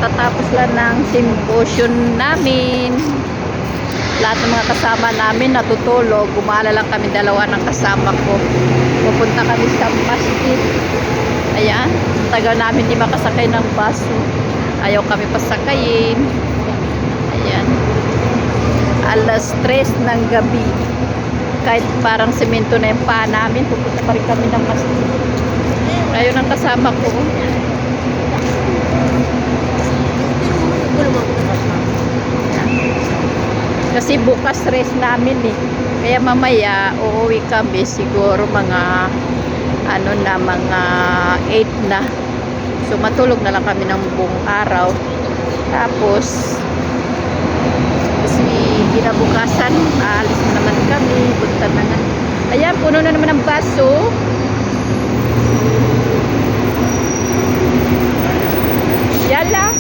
katatapos lang ng symposium namin. Lahat ng mga kasama namin natutulog. Gumala lang kami dalawa ng kasama ko. Pupunta kami sa masjid. Ayan, tagal namin di makasakay ng bus. Ayaw kami pasakayin. Ayan. Alas 3 ng gabi. Kahit parang semento na yung paa namin, pupunta pa rin kami ng masjid. Ayun ang kasama ko. Kasi bukas rest namin eh. Kaya mamaya uuwi kami siguro mga mga 8 na. So matulog na lang kami ng buong araw. Tapos kasi kinabukasan aalis na naman kami, punta na nga. Ayan, puno na naman ang baso. Yala.